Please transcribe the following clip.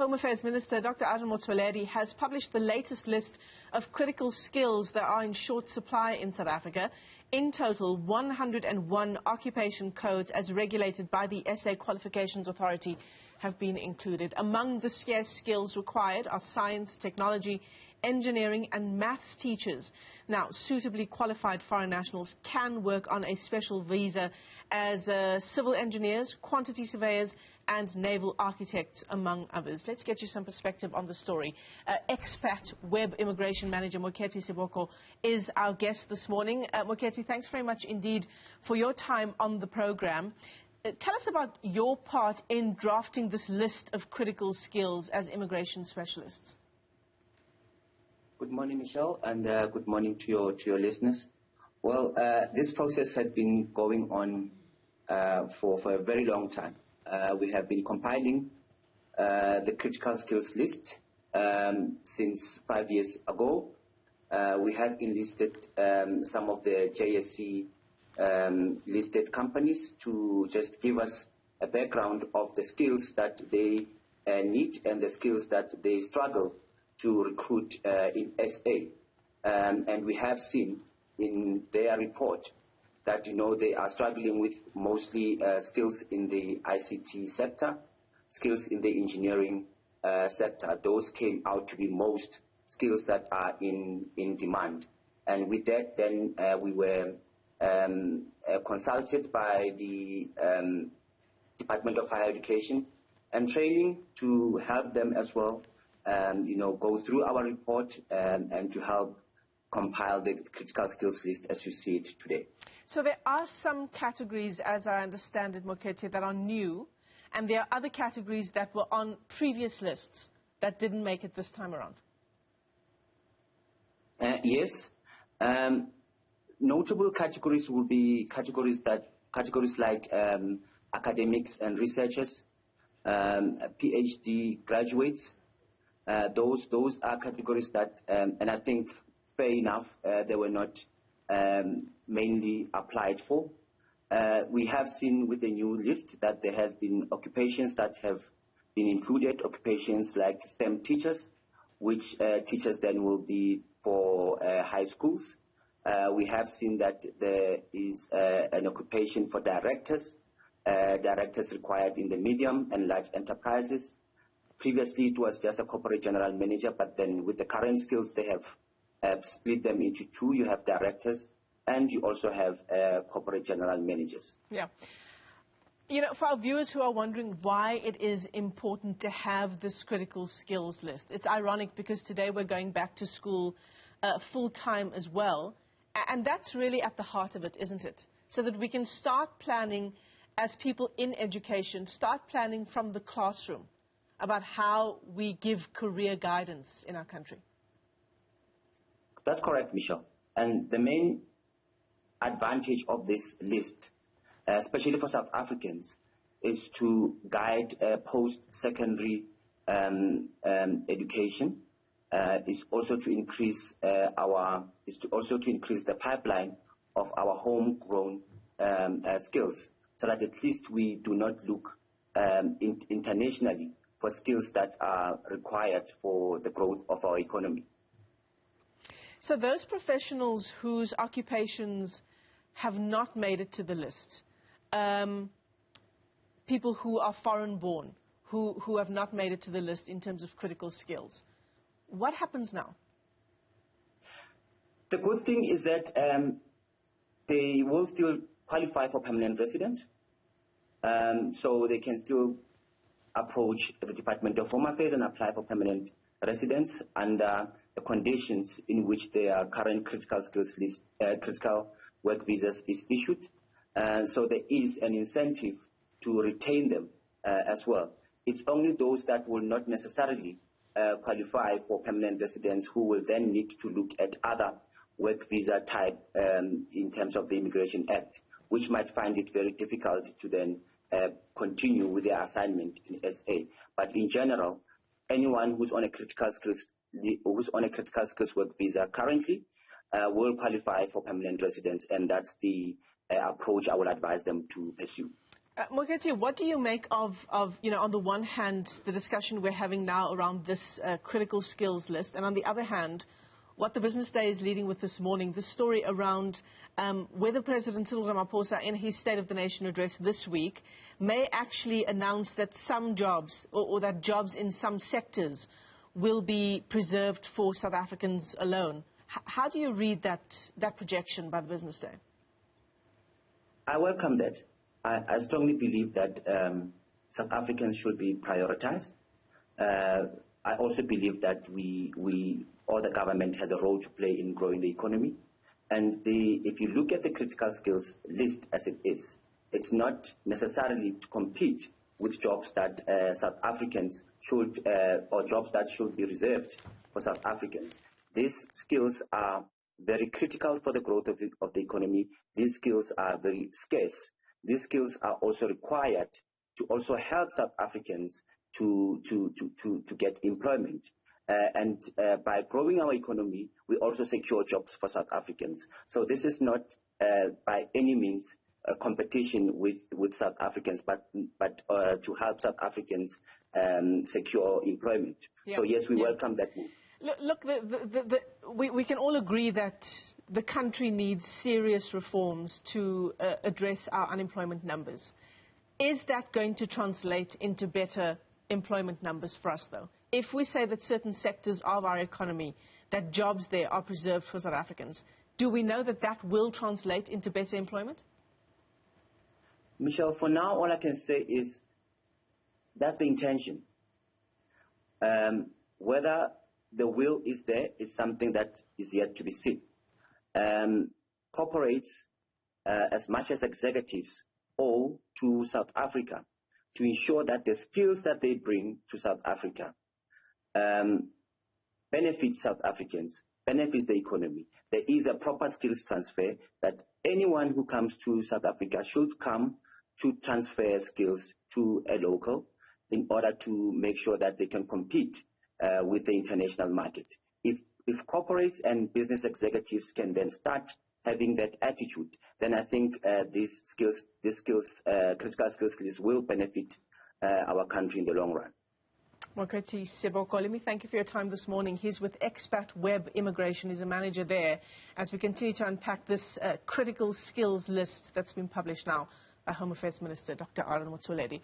Home Affairs Minister Dr. Motsoaledi has published the latest list of critical skills that are in short supply in South Africa. In total, 101 occupation codes as regulated by the SA Qualifications Authority have been included. Among the scarce skills required are science, technology, engineering and maths teachers. Now, suitably qualified foreign nationals can work on a special visa as civil engineers, quantity surveyors and naval architects, among others. Let's get you some perspective on the story. Xpat Web Immigration Manager Moeketsi Seboko is our guest this morning. Moeketsi, thanks very much indeed for your time on the program. Tell us about your part in drafting this list of critical skills as immigration specialists. Good morning, Michelle, and good morning to your listeners. Well, this process has been going on for a very long time. We have been compiling the critical skills list since 5 years ago. We have enlisted some of the JSC listed companies to just give us a background of the skills that they need and the skills that they struggle to recruit in SA. And we have seen in their report that, they are struggling with mostly skills in the ICT sector, skills in the engineering sector. Those came out to be most skills that are in demand. And with that, then we were consulted by the Department of Higher Education and Training to help them as well, go through our report and to help compile the critical skills list as you see it today. So there are some categories, as I understand it, Moeketsi, that are new, and there are other categories that were on previous lists that didn't make it this time around. Yes. Notable categories will be categories like academics and researchers, PhD graduates. Those are categories that, and I think fair enough, they were not mainly applied for. We have seen with the new list that there has been occupations that have been included, occupations like STEM teachers, which teachers then will be for high schools. We have seen that there is an occupation for directors, directors required in the medium and large enterprises. Previously, it was just a corporate general manager, but then with the current skills, they have split them into two. You have directors, and you also have corporate general managers. Yeah. For our viewers who are wondering why it is important to have this critical skills list, it's ironic because today we're going back to school full-time as well, and that's really at the heart of it, isn't it? So that we can start planning as people in education, start planning from the classroom about how we give career guidance in our country. That's correct, Michelle. And the main advantage of this list, especially for South Africans, is to guide post-secondary education. Is also to increase the pipeline of our homegrown skills, so that at least we do not look internationally for skills that are required for the growth of our economy. So those professionals whose occupations have not made it to the list, people who are foreign-born, who have not made it to the list in terms of critical skills, what happens now? The good thing is that they will still qualify for permanent residence, so they can still approach the Department of Home Affairs and apply for permanent residence under the conditions in which their current critical skills list, critical work visas is issued. So there is an incentive to retain them as well. It's only those that will not necessarily qualify for permanent residence who will then need to look at other work visa type in terms of the Immigration Act, which might find it very difficult to then continue with their assignment in SA. But in general, anyone who's on a critical skills work visa currently will qualify for permanent residence, and that's the approach I would advise them to pursue. Moeketsi, what do you make of, on the one hand, the discussion we're having now around this critical skills list, and on the other hand, what the Business Day is leading with this morning, the story around whether President Cyril Ramaphosa, in his State of the Nation address this week, may actually announce that some jobs, or that jobs in some sectors, will be preserved for South Africans alone. How do you read that projection by the Business Day? I welcome that. I strongly believe that South Africans should be prioritized. I also believe that or the government has a role to play in growing the economy. And if you look at the critical skills list as it is, it's not necessarily to compete with jobs that South Africans should, or jobs that should be reserved for South Africans. These skills are very critical for the growth of the economy. These skills are very scarce. These skills are also required to also help South Africans to get employment. And by growing our economy, we also secure jobs for South Africans. So this is not by any means a competition with South Africans, but to help South Africans secure employment. Yeah. So yes, we welcome that move. Look, we can all agree that the country needs serious reforms to address our unemployment numbers. Is that going to translate into better employment numbers for us, though? If we say that certain sectors of our economy, that jobs there are preserved for South Africans, do we know that that will translate into better employment? Michelle, for now, all I can say is that's the intention. Whether the will is there is something that is yet to be seen. Corporates, as much as executives, owe to South Africa to ensure that the skills that they bring to South Africa benefit South Africans, benefits the economy. There is a proper skills transfer that anyone who comes to South Africa should come to transfer skills to a local in order to make sure that they can compete with the international market. If corporates and business executives can then start having that attitude, then I think these critical skills list will benefit our country in the long run. Moeketsi Seboko, let me thank you for your time this morning. He's with Xpat Web Immigration. He's a manager there as we continue to unpack this critical skills list that's been published now by Home Affairs Minister Dr. Motsoaledi.